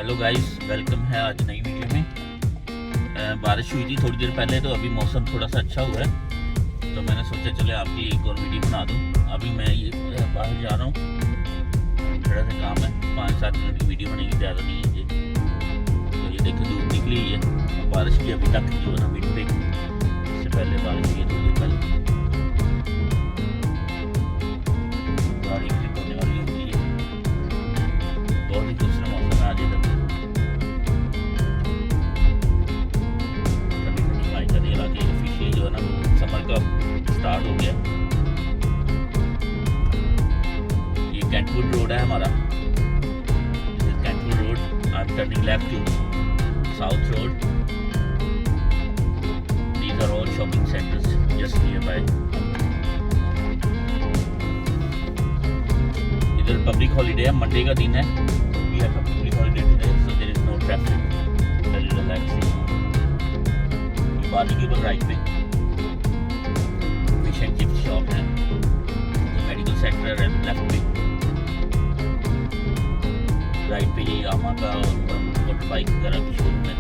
Hello guys, welcome है आज नई वीडियो में। बारिश हुई थी थोड़ी देर पहले, तो अभी मौसम थोड़ा सा अच्छा हुआ है, तो मैंने सोचा चले आपकी एक और वीडियो बना दूं। अभी मैं ये बाहर जा रहा हूँ, थोड़ा सा काम है, 5-7 मिनट की वीडियो बनेगी, ज़्यादा नहीं है ये। तो ये देखो धूप निकली है, बारिश की अभी तक जो है ना विंड पे, इससे पहले बारिश हुई है थोड़ी देर पहले। गाड़ी क्लिक होने वाली होती है, बहुत ही दूसरा मौसम है आज इधर। ऑफिशियली जो है ना वो समर का स्टार्ट हो गया। ये कैंटवुड रोड है हमारा, कैंटवुड road. I am turning left to South Road. These are all shopping centres just near by. इधर पब्लिक हॉलीडे है, मंडे का दिन है। We have a public holiday today, so there is no traffic, there is relaxing. बाली के ऊपर right पे fish and chips shop है, मेडिकल सेक्टर है लेफ्ट पे। राइट पे ये यामा का मोटर बाइक वगैरह की शोरूम है।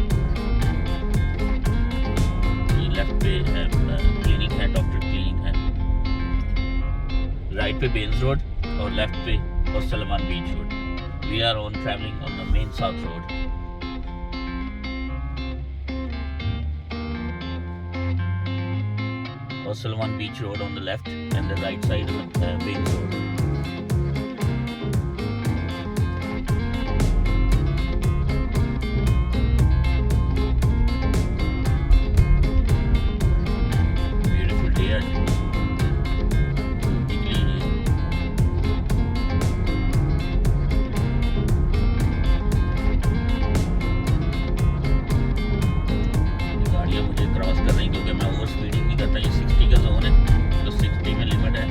ये लेफ्ट पे है क्लिनिक है, डॉक्टर क्लिनिक है। राइट पे बेन्स रोड और लेफ्ट पे और सलमान Beach Road. We are on travelling on the Main south Road. और Salman Beach Road on the left and the right side of the Vale Road. Beautiful day आज निकली है। गाड़ियाँ मुझे क्रॉस कर रही क्योंकि मैं ओवर स्पीडिंग नहीं करता। ये 60 का जोन है, तो 60 में लिमिट है,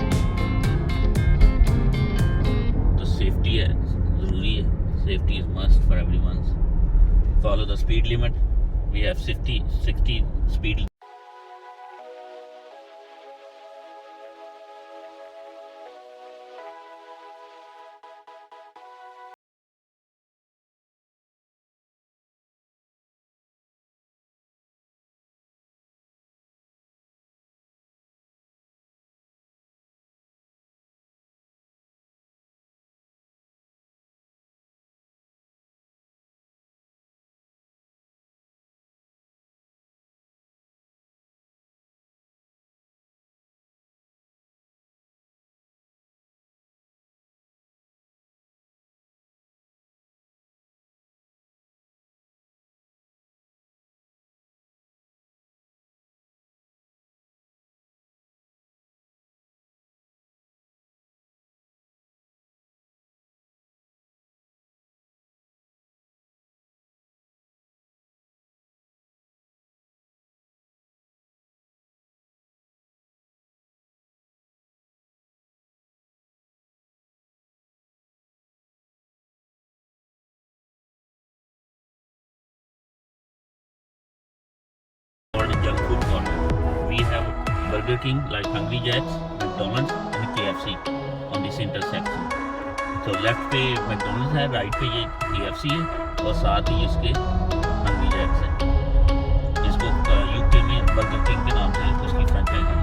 तो सेफ्टी है, ज़रूरी है। Safety is must for everyone. Follow the speed limit. We have 60 speed. Junk food corner. We have Burger King like Hungry Jacks, McDonald's and KFC on this intersection. So left पे McDonald's है, right पे ये KFC है और साथ ही इसके Hungry Jacks है, जिसको यूके में Burger King के नाम से उसकी फ्रेंचाइजी है।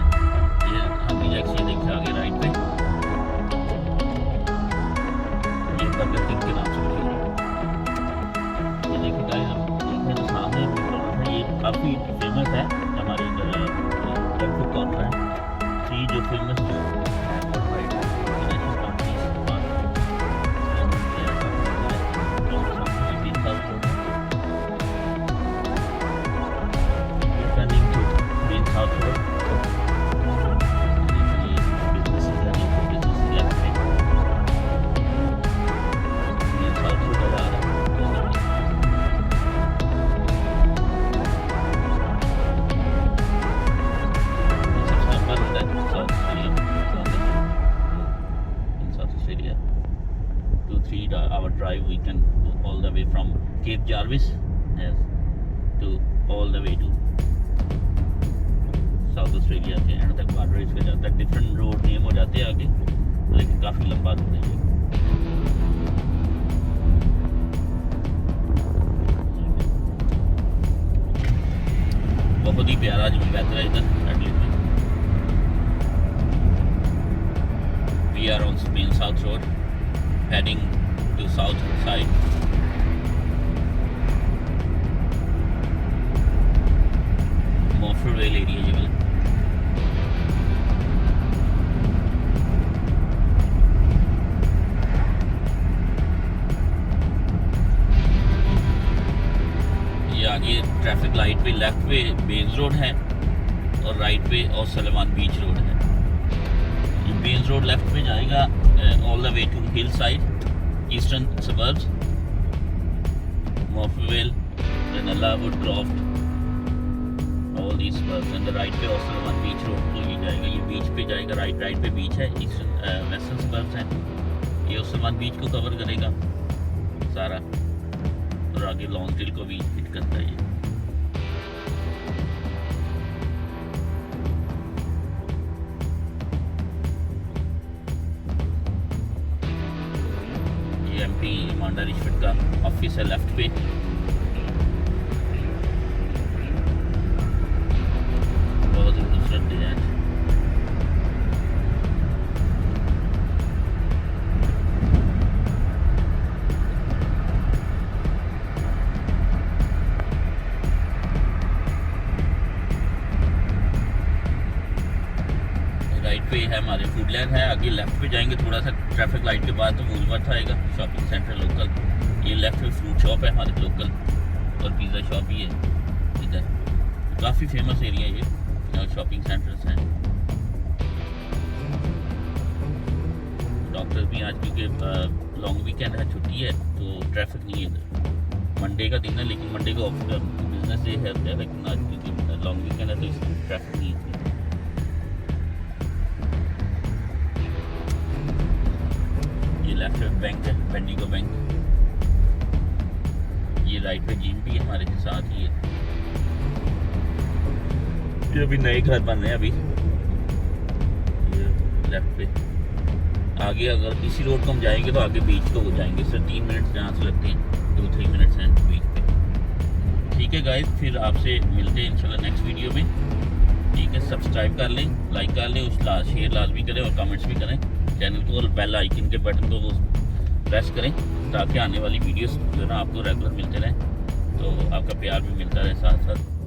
ये Hungry Jacks ये देखिए आगे राइट पे, ये Burger King के नाम से मशहूर है। ये देखिए गाइस, देखिए तो सामने McDonald's है, ये काफ़ी फेमस है हमारे इधर जंक फूड कॉर्नर है। ये जो फेमस जो है world international companies turning to main south road. Business है, बिजनेस लेफ्ट में मेन साउथ रोड आ रहा है। Our drive, we can go all the way from Cape Jarvis to all the way to South Australia के and तक border इसका जाता है। डिफरेंट रोड नेम हो जाते हैं आगे, लेकिन काफ़ी लंबा रोड है ये। प्यारा जो वेदर है इधर एडलेड में। We are on Main south Road heading to south side. Morphett Vale area ये वाला। आगे ट्रैफिक लाइट पे लेफ्ट पे बेन्स रोड है और राइट पे और सलेमान बीच रोड है। ये बेन्स रोड लेफ्ट पे जाएगा all the way to hill side eastern suburbs Morphett, Reynella, Woodcroft, all these suburbs. And right पे और सलेमान बीच रोड को ये जाएगा। ये बीच पे जाएगा, राइट पे बीच है, ईस्टर्न वेस्टर्न सबर्ब्स हैं। ये और सलेमान बीच को कवर करेगा सारा और आगे लॉन्ग टेल को भी हिट करता है। ये एमपी ईमानदार रिश्वत का ऑफिस है लेफ्ट पे। बहुत ही खूबसूरत डिजाइन। राइट पे है हमारे फूडलैंड है। आगे लेफ्ट पे जाएंगे थोड़ा सा ट्रैफिक लाइट के बाद तो वूलवर्थ आएगा, शॉपिंग सेंटर लोकल। ये लेफ्ट पे फ्रूट शॉप है हमारे लोकल और पिज़्ज़ा शॉप भी है इधर। काफ़ी फेमस एरिया ये, शॉपिंग सेंटर्स हैं। डॉक्टर्स भी आज क्योंकि लॉन्ग वीकेंड है, छुट्टी है तो ट्रैफिक नहीं है इधर। मंडे का दिन है लेकिन मंडे को बिजनेस डे है, लेकिन आज क्योंकि लॉन्ग वीकेंड है तो इसलिए ट्रैफिक नहीं है। लेफ्ट में बैंक है, बेंडिगो बैंक। ये राइट पे जिम भी है हमारे साथ ही है। ये अभी नए घर बन रहे हैं अभी। ये लेफ्ट पे आगे अगर इसी रोड को हम जाएंगे तो आगे बीच को हो जाएंगे। सर 3 मिनट जहाँ से लगते हैं, 2-3 मिनट्स हैं बीच पे। ठीक है गाइस, फिर आपसे मिलते हैं इंशाल्लाह नेक्स्ट वीडियो में। ठीक है, सब्सक्राइब कर लें, लाइक कर लें, शेयर लाजमी करें और कमेंट्स भी करें चैनल को, और बेल आइकन के बटन को वो प्रेस करें ताकि आने वाली वीडियोस जो है ना आपको रेगुलर मिलते रहें, तो आपका प्यार भी मिलता रहे साथ साथ।